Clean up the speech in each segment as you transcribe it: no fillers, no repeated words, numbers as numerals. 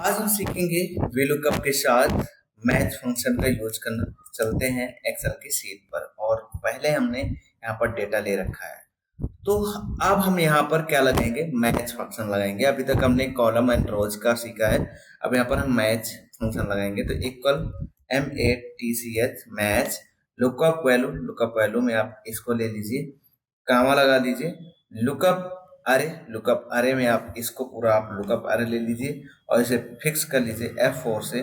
आज हम सीखेंगे VLOOKUP के साथ मैच फंक्शन का यूज करना। चलते हैं एक्सेल की शीट पर और पहले हमने यहाँ पर डेटा ले रखा है। तो अब हम यहाँ पर क्या लगाएंगे, मैच फंक्शन लगाएंगे। अभी तक हमने कॉलम एंड रोज का सीखा है, अब यहाँ पर हम मैच फंक्शन लगाएंगे। तो equal MATCH match lookup value में आप इसको ले लीजिए, कामा लगा दीजिए। लुकअप अरे में आप इसको पूरा आप लुकअप अरे ले लीजिए और इसे फिक्स कर लीजिए F4 से,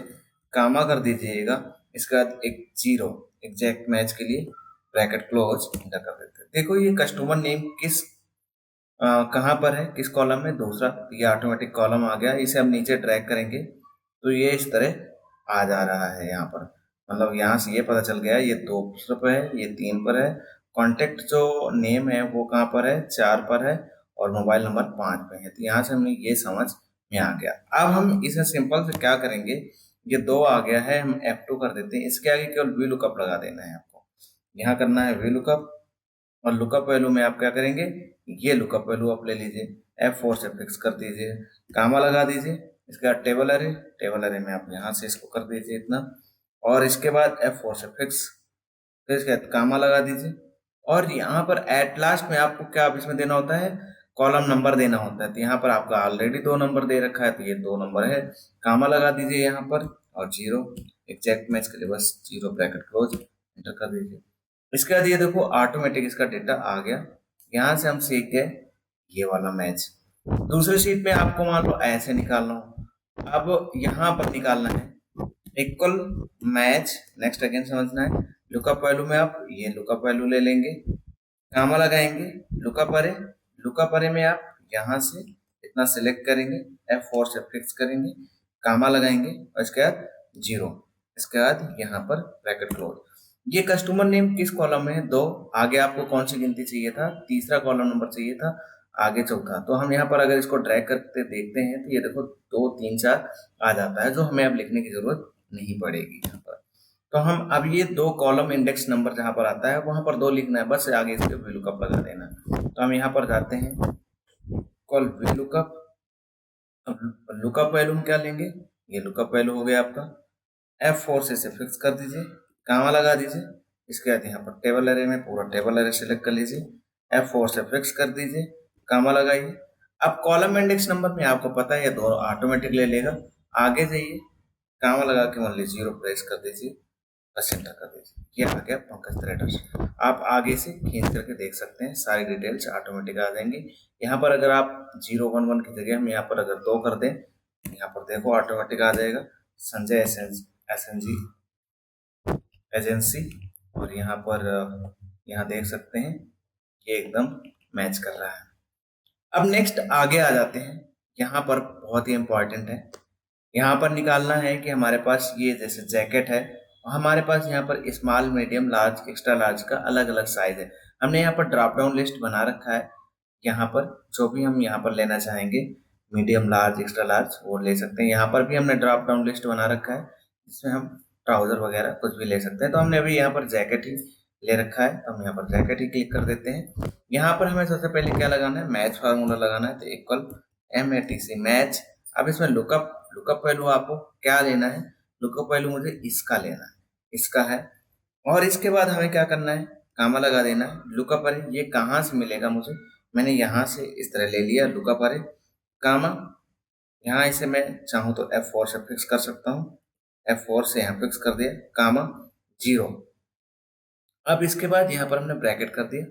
कामा कर दीजिएगा। इसके बाद एक जीरो एग्जैक्ट मैच के लिए ब्रैकेट क्लोज इंटर कर देते हैं। देखो ये कस्टमर नेम किस कहाँ पर है, किस कॉलम में, दूसरा। ये ऑटोमेटिक कॉलम आ गया, इसे हम नीचे ड्रैग करेंगे तो ये इस तरह आ जा रहा है। यहाँ पर मतलब यहाँ से ये पता चल गया ये 2 पर है, ये 3 पर है। कॉन्टेक्ट जो नेम है वो कहाँ पर है, 4 पर है और मोबाइल नंबर 5 पे है। तो यहाँ से हमें ये समझ में आ गया। अब हम इसे सिंपल से क्या करेंगे, ये 2 आ गया है, हम F2 कर देते हैं। इसके आगे केवल VLOOKUP लगा देना है आपको। यहाँ करना है VLOOKUP और लुकअप वैल्यू में आप क्या करेंगे, ये लुकअप वैल्यू आप ले लीजिए, F4 से फिक्स कर दीजिए, कामा लगा दीजिए। इसके बाद टेबल अरे में आप यहाँ से इसको कर दीजिए इतना, और इसके बाद F4 से फिक्स, फिर इसके बाद कामा लगा दीजिए। और यहाँ पर एट लास्ट में आपको क्या अब इसमें देना होता है, कॉलम नंबर देना होता है। तो यहाँ पर आपका ऑलरेडी 2 नंबर दे रखा है, तो ये 2 नंबर है, कामा लगा दीजिए यहाँ पर और जीरो एग्जैक्ट मैच के लिए बस जीरो ब्रैकेट क्लोज एंटर कर दीजिए। इसके बाद ये देखो ऑटोमेटिक इसका डेटा आ गया। यहाँ से हम सीख गए ये वाला मैच। दूसरे शीट में आपको मान लो ऐसे निकालना हो, अब यहाँ पर निकालना है इक्वल मैच, नेक्स्ट अगेन समझना है। लुकअप वैल्यू में आप ये लुकअप वैल्यू ले लेंगे, कामा लगाएंगे, लुकअप अरे में आप यहाँ से इतना सिलेक्ट करेंगे, F4 से फिक्स करेंगे, कामा लगाएंगे और इसके बाद जीरो, इसके बाद यहाँ पर ब्रैकेट क्लोज। ये कस्टमर नेम किस कॉलम में है, 2। आगे आपको कौन सी गिनती चाहिए था, तीसरा कॉलम नंबर चाहिए था, आगे चौथा। तो हम यहाँ पर अगर इसको ड्रैग करके देखते हैं तो ये देखो 2 3 4 आ जाता है, जो हमें अब लिखने की जरूरत नहीं पड़ेगी यहाँ पर। तो हम अब ये 2 कॉलम इंडेक्स नंबर जहाँ पर आता है वहां पर 2 लिखना है, बस आगे इसके VLOOKUP लगा देना। तो हम यहाँ पर जाते हैं कॉल VLOOKUP। अब लुकअप वैल्यू हम क्या लेंगे, ये लुकअप वैल्यू हो गया आपका, F4 से इसे फिक्स कर दीजिए, कामा लगा दीजिए। इसके बाद यहाँ पर टेबल अरे में पूरा टेबल अरे सेलेक्ट कर लीजिए, F4 से फिक्स कर दीजिए, कामा लगाइए। अब कॉलम इंडेक्स नंबर में आपको पता है ये 2 ऑटोमेटिक ले लेगा। आगे जाइए, कामा लगा के मान लीजिए जीरो प्रेस कर दीजिए, बस एंटर कर दीजिए। ये आ गया पंकज ट्रेडर्स। आप आगे से खींच करके देख सकते हैं, सारी डिटेल्स ऑटोमेटिक आ जाएंगी। यहाँ पर अगर आप 011 की जगह हम यहाँ पर अगर 2 कर दें, यहाँ पर देखो ऑटोमेटिक आ जाएगा संजय SNG एजेंसी, और यहाँ पर यहाँ देख सकते हैं ये एकदम मैच कर रहा है। अब नेक्स्ट आगे आ जाते हैं, यहाँ पर बहुत ही इंपॉर्टेंट है। यहाँ पर निकालना है कि हमारे पास ये जैसे जैकेट है, हमारे पास यहाँ पर small medium large extra large का अलग अलग साइज है। हमने यहाँ पर ड्रॉप डाउन लिस्ट बना रखा है, यहाँ पर जो भी हम यहाँ पर लेना चाहेंगे मीडियम लार्ज एक्स्ट्रा लार्ज वो ले सकते हैं। यहाँ पर भी हमने ड्रॉप डाउन लिस्ट बना रखा है जिसमें हम ट्राउजर वगैरह कुछ भी ले सकते हैं। तो हमने अभी यहाँ पर जैकेट ही ले रखा है, तो हम यहाँ पर जैकेट ही क्लिक कर देते हैं। यहाँ पर हमें सबसे पहले क्या लगाना है, मैच फार्मूला लगाना है। तो इक्वल MATC मैच। अब इसमें लुकअप वैल्यू आपको क्या लेना है, लुकअप वैल्यू मुझे इसका लेना है, इसका है। और इसके बाद हमें क्या करना है, कामा लगा देना है। लुकअप अरे ये कहाँ से मिलेगा मुझे, मैंने यहाँ से इस तरह ले लिया लुकअप अरे, कामा, यहाँ इसे मैं चाहूँ तो F4 से फिक्स कर सकता हूँ, F4 से यहाँ फिक्स कर दिया, कामा जीरो। अब इसके बाद यहाँ पर हमने ब्रैकेट कर दिया,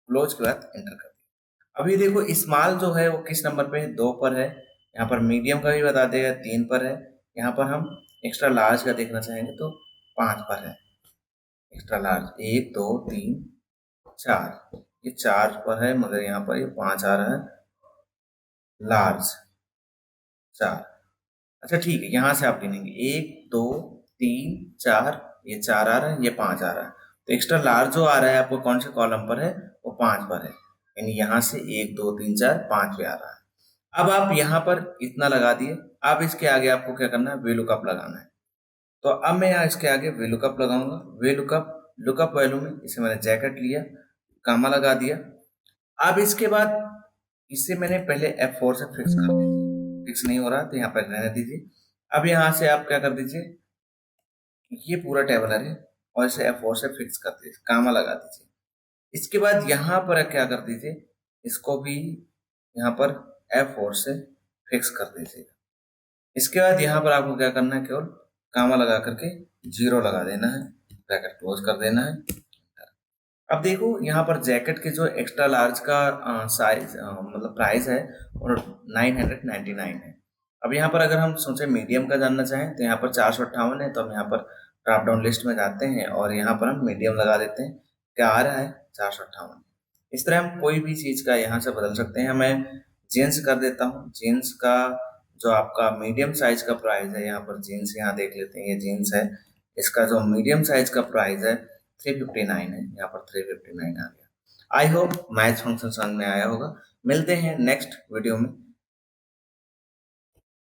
क्लोज के बाद एंटर कर दिया। अभी देखो स्मॉल जो है वो किस नंबर पे है, 2 पर है। यहाँ पर मीडियम का भी बता देगा, 3 पर है। यहाँ पर हम एक्स्ट्रा लार्ज का देखना चाहेंगे तो 5 पर है। एक्स्ट्रा लार्ज 1 2 3 4, ये 4 पर है मगर यहाँ पर ये 5 आ रहा है, लार्ज 4। अच्छा ठीक है, यहाँ से आप गिनेंगे 1 2 3 4, ये 4 आ रहा है, ये 5 आ रहा है। तो एक्स्ट्रा लार्ज जो आ रहा है आपको कौन से कॉलम पर है, वो 5 पर है, यानी यहाँ से 1 2 3 4 5 पे आ रहा है। अब आप यहाँ पर इतना लगा दिए। अब इसके आगे आपको क्या करना है, VLOOKUP लगाना है। तो अब मैं यहाँ इसके आगे VLOOKUP लगाऊंगा। लुकअप वैल्यू में इसे मैंने जैकेट लिया, कामा लगा दिया। अब इसके बाद इसे मैंने पहले F4 से फिक्स कर दिया, फिक्स नहीं हो रहा तो यहाँ पर रहने दीजिए। अब यहाँ से आप क्या कर दीजिए, ये पूरा टेबलर है और इसे F4 से फिक्स कर दीजिए, कामा लगा दीजिए। इसके बाद यहाँ पर क्या कर दीजिए, इसको भी यहाँ पर F4 से फिक्स कर दीजिए। इसके बाद यहाँ पर आपको क्या करना है, केवल कामा लगा करके 0 लगा देना है, ब्रैकेट क्लोज कर देना है। अब देखो यहाँ पर जैकेट के जो एक्स्ट्रा लार्ज का साइज मतलब प्राइस है और 999 है। अब यहाँ पर अगर हम सोचे मीडियम का जानना चाहें तो यहाँ पर 458 है, तो हम यहाँ पर ड्रॉप डाउन लिस्ट में जाते हैं और यहाँ पर हम मीडियम लगा देते हैं। क्या आ रहा है, 458। इस तरह हम कोई भी चीज़ का यहाँ से बदल सकते हैं। मैं जीन्स कर देता हूँ, जीन्स का जो आपका मीडियम साइज का प्राइस है, यहाँ पर जीन्स यहाँ देख लेते हैं, ये जीन्स है, इसका जो मीडियम साइज का प्राइस है 359 है, यहाँ पर 359 आ गया। आई होप मैच फंक्शन समझ में आया होगा। मिलते हैं नेक्स्ट वीडियो में।